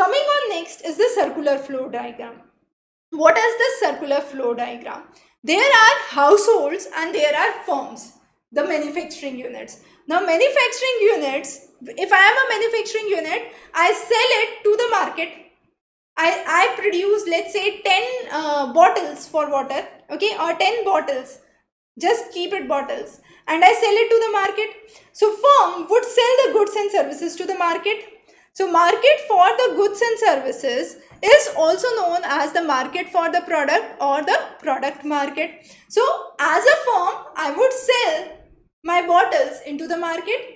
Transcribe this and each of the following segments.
coming on next is the circular flow diagram. What is the circular flow diagram? There are households and there are firms, the manufacturing units. Now manufacturing units, if I am a manufacturing unit, I sell it to the market. I produce, let's say, 10 bottles for water, okay, or 10 bottles, just keep it bottles, and I sell it to the market. So firm would sell the goods and services to the market. So market for the goods and services is also known as the market for the product or the product market. So as a firm, I would sell my bottles into the market.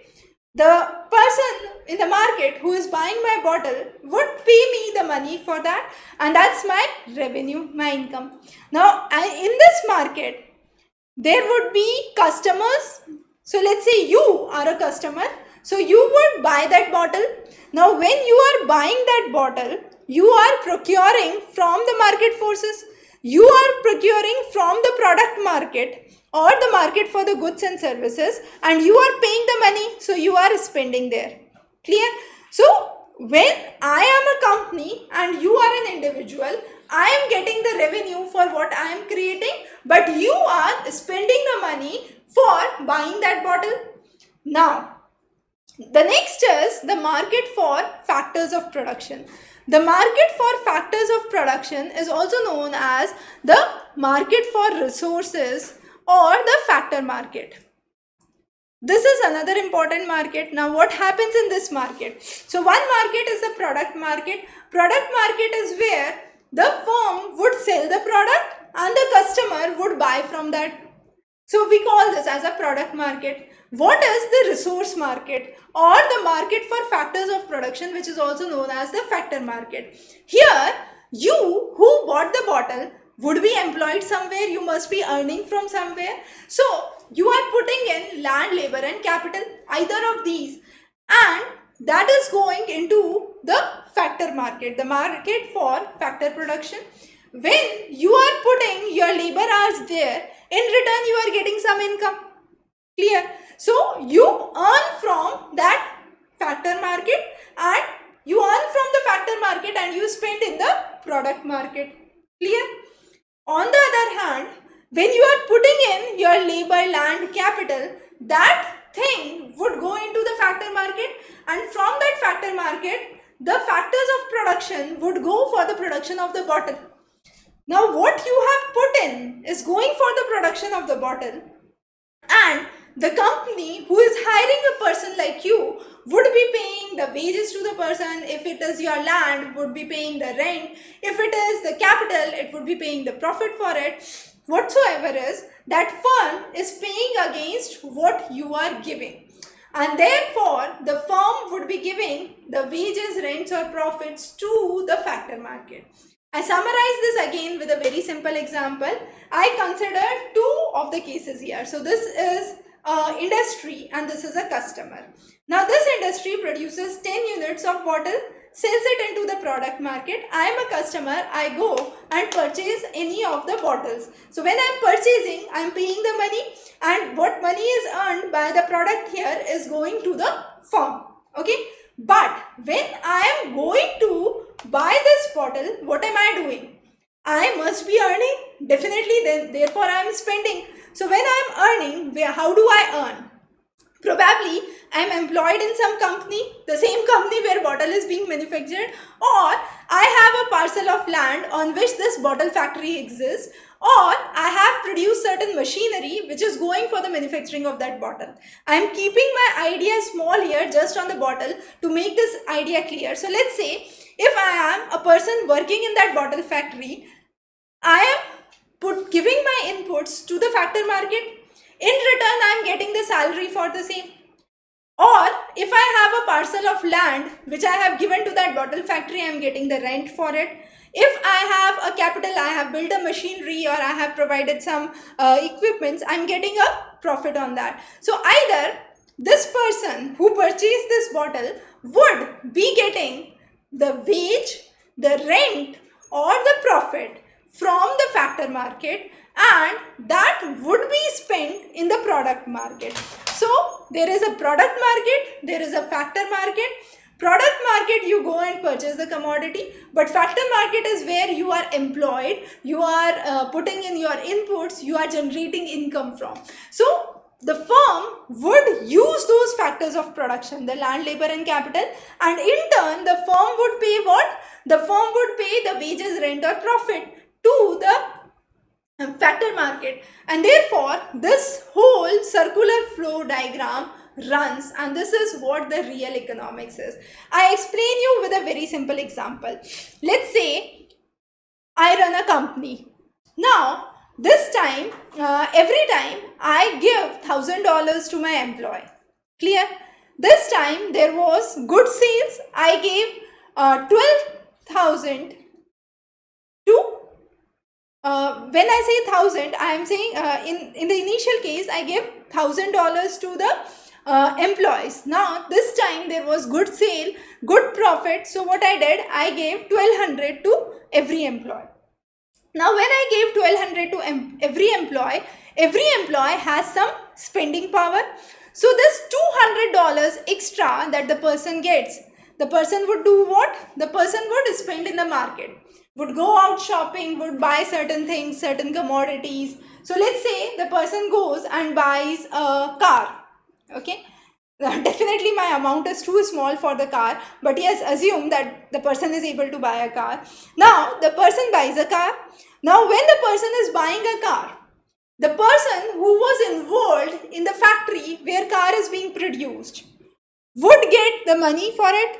The person in the market who is buying my bottle would pay me the money for that, and that's my revenue, my income. Now in this market, there would be customers. So let's say you are a customer. So you would buy that bottle. Now when you are buying that bottle, you are procuring from the market forces. You are procuring from the product market or the market for the goods and services, and you are paying the money. So you are spending there. Clear? So when I am a company and you are an individual, I am getting the revenue for what I am creating, but you are spending the money for buying that bottle. Now, the next is the market for factors of production. The market for factors of production is also known as the market for resources or the factor market. This is another important market. Now what happens in this market? So one market is the product market. Product market is where the firm would sell the product and the customer would buy from that. So we call this as a product market. What is the resource market or the market for factors of production, which is also known as the factor market? Here, you who bought the bottle would be employed somewhere. You must be earning from somewhere. So you are putting in land, labor and capital, either of these, and that is going into the factor market, the market for factor production. When you are putting your labor hours there, in return you are getting some income. Clear? So you earn from that factor market, and you earn from the factor market and you spend in the product market. Clear? On the other hand, when you are putting in your labor, land, capital, that thing would go into the factor market, and from that factor market, the factors of production would go for the production of the bottle. Now what you have put in is going for the production of the bottle, and the company who is hiring a person like you would be paying the wages to the person. If it is your land, would be paying the rent. If it is the capital, it would be paying the profit for it. Whatsoever is, that firm is paying against what you are giving, and therefore the firm would be giving the wages, rents or profits to the factor market. I summarize this again with a very simple example. I consider two of the cases here. So this is industry and this is a customer. Now this industry produces 10 units of bottle, sells it into the product market. I am a customer. I go and purchase any of the bottles. So when I am purchasing, I am paying the money, and what money is earned by the product here is going to the firm. Okay. But when I am going to buy this bottle, what am I doing? I must be earning. Definitely, therefore I am spending. So when I am earning, how do I earn? Probably I am employed in some company, the same company where bottle is being manufactured, or I have a parcel of land on which this bottle factory exists, or I have produced certain machinery which is going for the manufacturing of that bottle. I am keeping my idea small here just on the bottle to make this idea clear. So let's say if I am a person working in that bottle factory, I am giving my inputs to the factor market. In return, I am getting the salary for the same. Or if I have a parcel of land which I have given to that bottle factory, I am getting the rent for it. If I have a capital, I have built a machinery or I have provided some equipments, I am getting a profit on that. So either this person who purchased this bottle would be getting the wage, the rent or the profit from the factor market, and that would be spent in the product market. So there is a product market, there is a factor market. Product market, you go and purchase the commodity, but factor market is where you are employed, you are putting in your inputs, you are generating income from. So the firm would use those factors of production, the land, labor and capital, and in turn the firm would pay what? The firm would pay the wages, rent or profit to the factor market, and therefore this whole circular flow diagram runs, and this is what the real economics is. I explain you with a very simple example. Let's say I run a company. Now this time, every time I give $1,000 to my employee. Clear? This time there was good sales. I gave 12,000 to when I say 1,000, I am saying in the initial case I gave $1,000 to the employees. Now this time there was good sale, good profit. So what I did, I gave 1,200 to every employee. Now when I gave 1,200 to every employee has some spending power. So this $200 extra that the person gets, the person would do what? The person would spend in the market, would go out shopping, would buy certain things, certain commodities. So let's say the person goes and buys a car. Okay. Definitely my amount is too small for the car, but yes, assume that the person is able to buy a car. Now the person buys a car. Now when the person is buying a car, the person who was involved in the factory where car is being produced would get the money for it.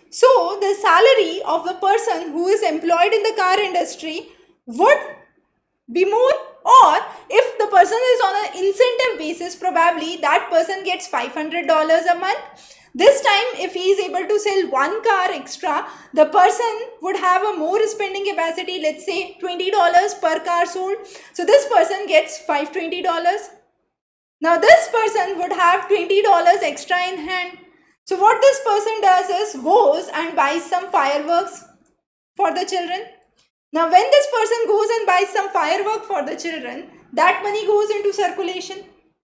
So the salary of the person who is employed in the car industry would be more, or if the person is on an incentive basis, probably that person gets $500 a month. This time if he is able to sell one car extra, the person would have a more spending capacity, let's say $20 per car sold. So this person gets $520. Now this person would have $20 extra in hand. So what this person does is goes and buys some fireworks for the children. Now when this person goes and buys some firework for the children, that money goes into circulation.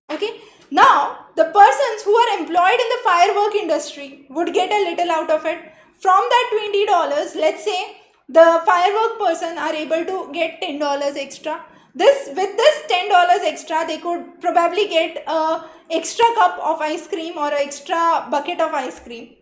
Okay. Now the persons who are employed in the firework industry would get a little out of it. From that $20, let's say the firework person are able to get $10 extra. With this $10 extra, they could probably get a extra cup of ice cream or an extra bucket of ice cream.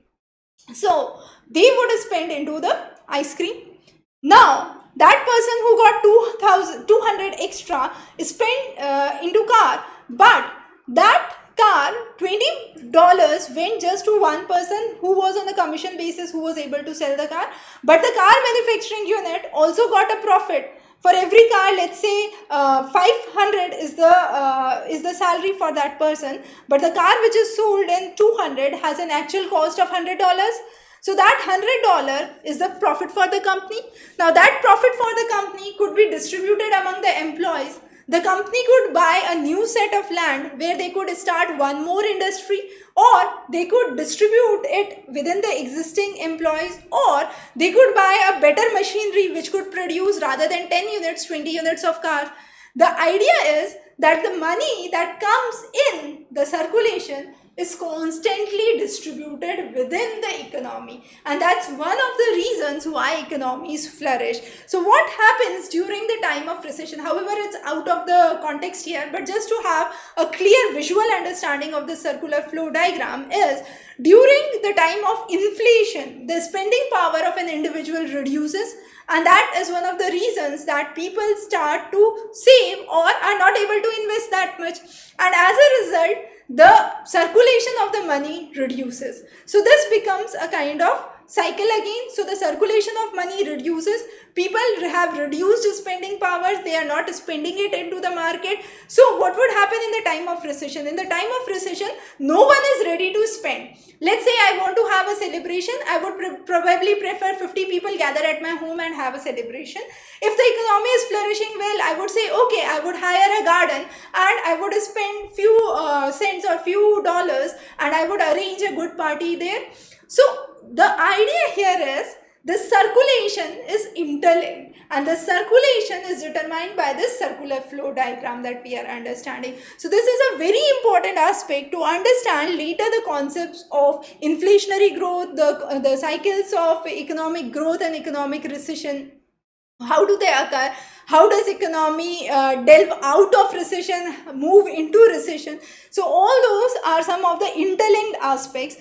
So they would spend into the ice cream. Now that person who got 200 extra spent into car, but that car $20 went just to one person who was on the commission basis, who was able to sell the car. But the car manufacturing unit also got a profit. For every car, let's say 500 is the salary for that person, but the car which is sold in 200 has an actual cost of $100. So that $100 is the profit for the company. Now that profit for the company could be distributed among the employees. The company could buy a new set of land where they could start one more industry, or they could distribute it within the existing employees, or they could buy a better machinery which could produce, rather than 10 units, 20 units of cars. The idea is that the money that comes in the circulation is constantly distributed within the economy, and that's one of the reasons why economies flourish. So what happens during the time of recession, however it's out of the context here, but just to have a clear visual understanding of the circular flow diagram, is during the time of inflation, the spending power of an individual reduces, and that is one of the reasons that people start to save or are not able to invest that much, and as a result the circulation of the money reduces. So this becomes a kind of cycle again. So the circulation of money reduces, people have reduced spending powers, they are not spending it into the market. So what would happen in the time of recession? In the time of recession, no one is ready to spend. Let's say I want to have a celebration, I would probably prefer 50 people gather at my home and have a celebration. If the economy is flourishing well, I would say okay, I would hire a garden and I would spend few cents or few dollars and I would arrange a good party there. So the idea here is The circulation is interlinked, and the circulation is determined by this circular flow diagram that we are understanding. So this is a very important aspect to understand later the concepts of inflationary growth, the cycles of economic growth and economic recession. How do they occur? How does economy delve out of recession, move into recession? So all those are some of the interlinked aspects.